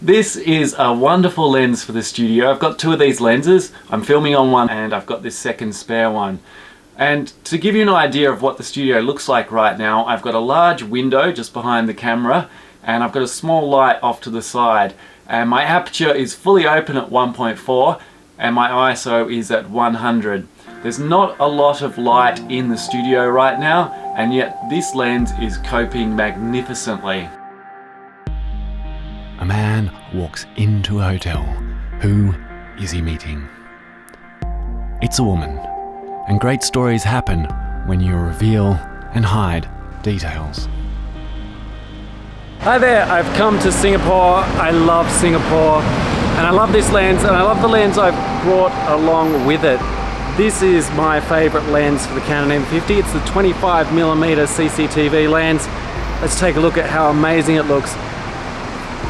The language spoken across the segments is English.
This is a wonderful lens for the studio. I've got two of these lenses. I'm filming on one and I've got this second spare one. And to give you an idea of what the studio looks like right now, I've got a large window just behind the camera and I've got a small light off to the side. And my aperture is fully open at 1.4 and my ISO is at 100. There's not a lot of light in the studio right now, and yet this lens is coping magnificently. A man walks into a hotel. Who is he meeting? It's a woman, and great stories happen when you reveal and hide details. Hi there, I've come to Singapore. I love Singapore, and I love this lens, and I love the lens I've brought along with it. This is my favorite lens for the Canon M50. It's the 25mm CCTV lens. Let's take a look at how amazing it looks.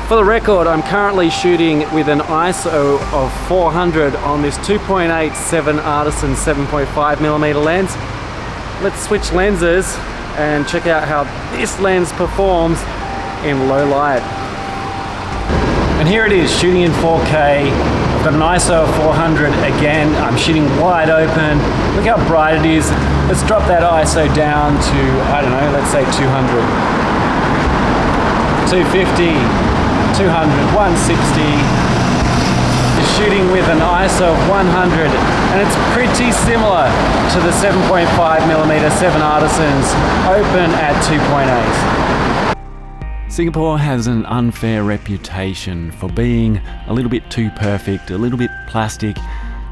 For the record, I'm currently shooting with an ISO of 400 on this 2.87 Artisan 7.5mm lens. Let's switch lenses and check out how this lens performs in low light. And here it is, shooting in 4K. I've got an ISO of 400 again. I'm shooting wide open. Look how bright it is. Let's drop that ISO down to, I don't know, let's say 200. 250, 200, 160. Just shooting with an ISO of 100, and it's pretty similar to the 7.5mm 7 Artisans, open at 2.8. Singapore has an unfair reputation for being a little bit too perfect, a little bit plastic,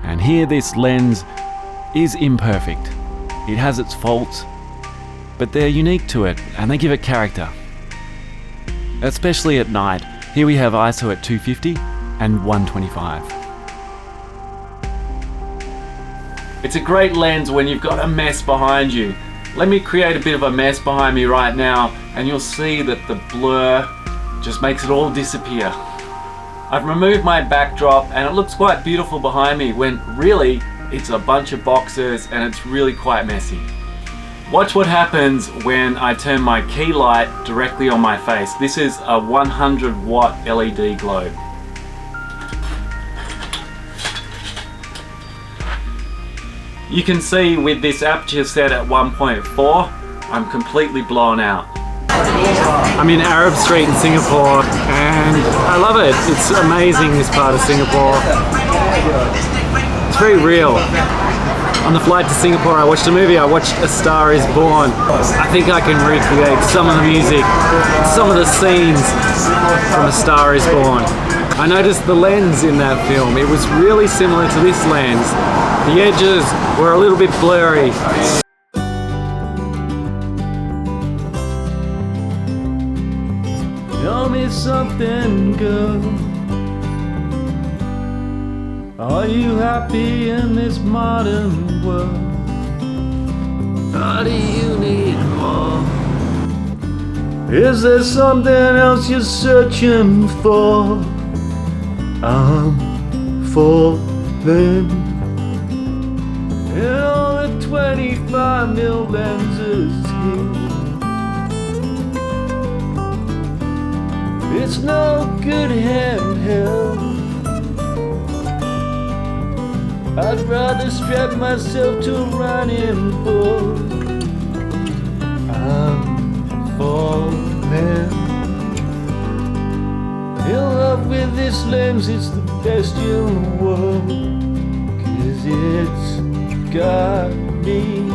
and here this lens is imperfect. It has its faults, but they're unique to it and they give it character. Especially at night. Here we have ISO at 250 and 125. It's a great lens when you've got a mess behind you. Let me create a bit of a mess behind me right now and you'll see that the blur just makes it all disappear. I've removed my backdrop and it looks quite beautiful behind me when really it's a bunch of boxes and it's really quite messy. Watch what happens when I turn my key light directly on my face. This is a 100-watt LED globe. You can see with this aperture set at 1.4, I'm completely blown out. I'm in Arab Street in Singapore and I love it. It's amazing, this part of Singapore. It's very real. On the flight to Singapore I watched a movie, I watched A Star Is Born. I think I can recreate some of the music, some of the scenes from A Star Is Born. I noticed the lens in that film. It was really similar to this lens. The edges were a little bit blurry. Tell me something, girl. Are you happy in this modern world? Or do you need more? Is there something else you're searching for? I'm falling. In all the 25mm lenses here, it's no good handheld. I'd rather strap myself to a running board. I'm falling in love with this lens. It's the best in the world, 'cause it's got me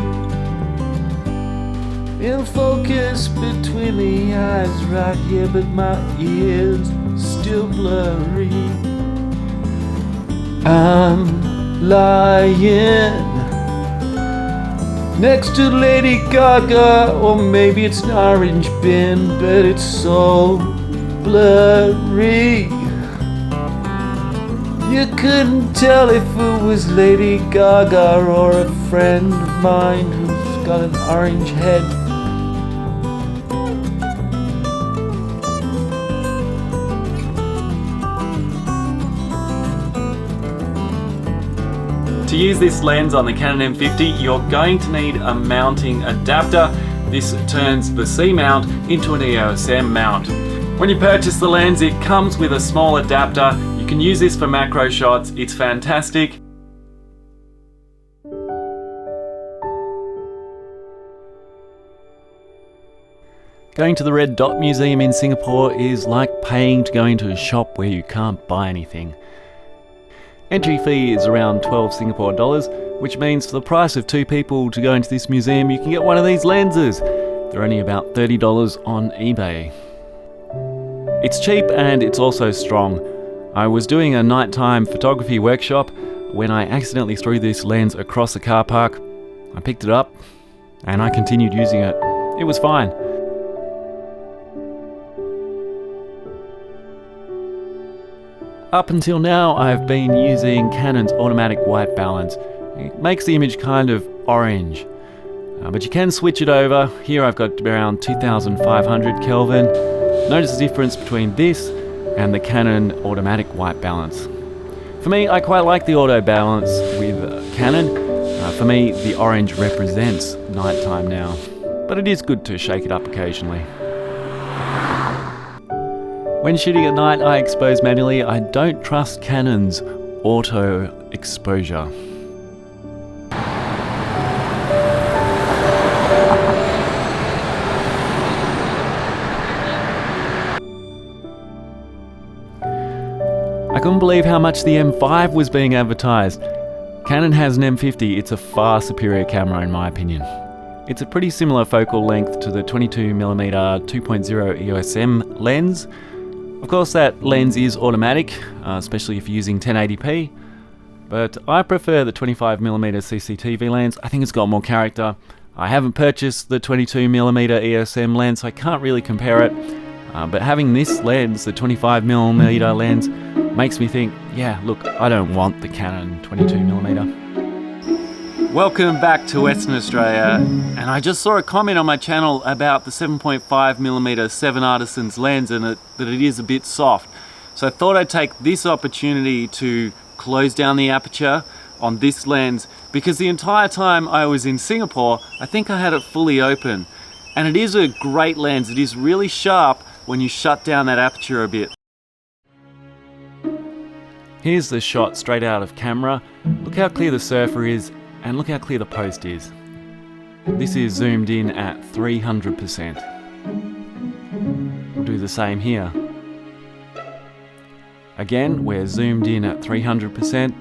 in focus between the eyes right here, but my ears still blurry. I'm lying next to Lady Gaga, or maybe it's an orange bin, but it's so blurry. You couldn't tell if it was Lady Gaga or a friend of mine who's got an orange head. To use this lens on the Canon M50, you're going to need a mounting adapter. This turns the C mount into an EOS M mount. When you purchase the lens, it comes with a small adapter. You can use this for macro shots. It's fantastic. Going to the Red Dot Museum in Singapore is like paying to go into a shop where you can't buy anything. Entry fee is around 12 Singapore dollars, which means for the price of 2 people to go into this museum, you can get one of these lenses. They're only about $30 on eBay. It's cheap and it's also strong. I was doing a nighttime photography workshop when I accidentally threw this lens across the car park. I picked it up and I continued using it. It was fine. Up until now, I've been using Canon's automatic white balance. It makes the image kind of orange, but you can switch it over. Here I've got around 2500 Kelvin. Notice the difference between this and the Canon automatic white balance. For me, I quite like the auto balance with Canon. For me, the orange represents nighttime now, but it is good to shake it up occasionally. When shooting at night, I expose manually. I don't trust Canon's auto exposure. I couldn't believe how much the M5 was being advertised. Canon has an M50. It's a far superior camera in my opinion. It's a pretty similar focal length to the 22mm 2.0 EOS M lens. Of course, that lens is automatic, especially if you're using 1080p, but I prefer the 25mm CCTV lens. I think it's got more character. I haven't purchased the 22mm EOS M lens, so I can't really compare it, but having this lens, the 25mm lens, makes me think, yeah, look, I don't want the Canon 22mm. Welcome back to Western Australia, and I just saw a comment on my channel about the 7.5mm 7 Artisans lens and that it is a bit soft. So I thought I'd take this opportunity to close down the aperture on this lens, because the entire time I was in Singapore, I think I had it fully open. And it is a great lens. It is really sharp when you shut down that aperture a bit. Here's the shot straight out of camera. Look how clear the surfer is. And look how clear the post is. This is zoomed in at 300%. We'll do the same here. Again, we're zoomed in at 300%.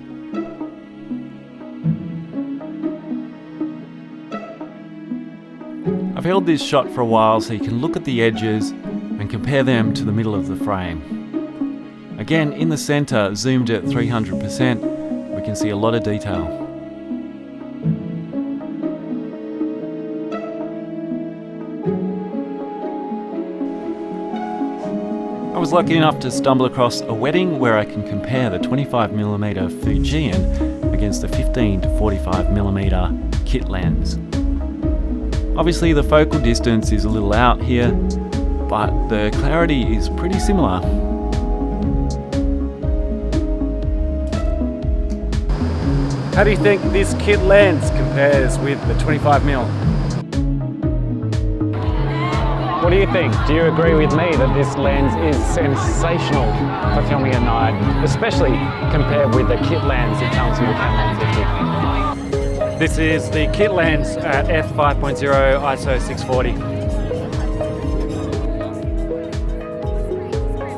I've held this shot for a while so you can look at the edges and compare them to the middle of the frame. Again, in the center, zoomed at 300%, we can see a lot of detail. I was lucky enough to stumble across a wedding where I can compare the 25mm Fujian against the 15 to 45mm kit lens. Obviously the focal distance is a little out here, but the clarity is pretty similar. How do you think this kit lens compares with the 25mm? What do you think? Do you agree with me that this lens is sensational for filming at night, especially compared with the kit lens that comes with the Canon M50? This is the kit lens at f5.0 ISO 640.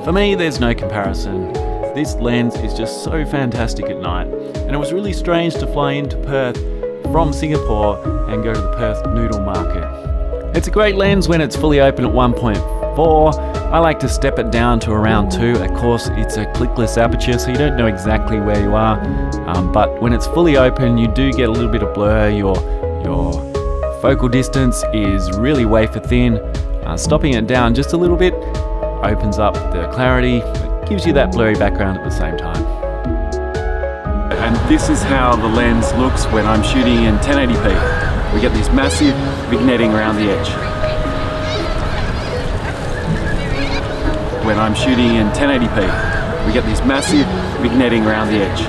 For me, there's no comparison. This lens is just so fantastic at night, and it was really strange to fly into Perth from Singapore and go to the Perth noodle market. It's a great lens when it's fully open at 1.4. I like to step it down to around 2. Of course, it's a clickless aperture, so you don't know exactly where you are. But when it's fully open, you do get a little bit of blur. Your focal distance is really wafer thin. Stopping it down just a little bit opens up the clarity, but gives you that blurry background at the same time. And this is how the lens looks when I'm shooting in 1080p. We get this massive vignetting around the edge. When I'm shooting in 1080p, we get this massive vignetting around the edge.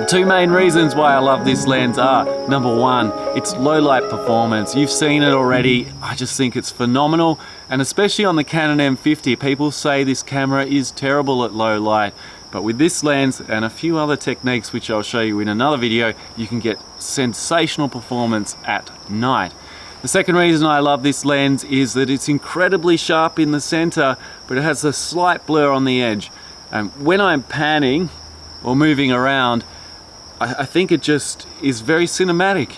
The two main reasons why I love this lens are, number one, its low light performance. You've seen it already. I just think it's phenomenal, and especially on the Canon M50, people say this camera is terrible at low light, but with this lens and a few other techniques which I'll show you in another video, you can get sensational performance at night. The second reason I love this lens is that it's incredibly sharp in the center, but it has a slight blur on the edge. And when I'm panning or moving around, I think it just is very cinematic.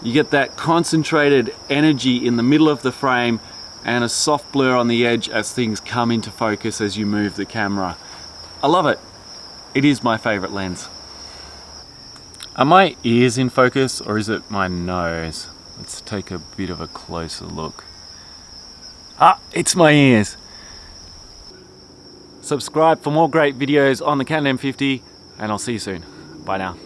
You get that concentrated energy in the middle of the frame and a soft blur on the edge as things come into focus as you move the camera. I love it. It is my favorite lens. Are my ears in focus or is it my nose? Let's take a bit of a closer look. Ah, it's my ears. Subscribe for more great videos on the Canon M50 and I'll see you soon. Bye now.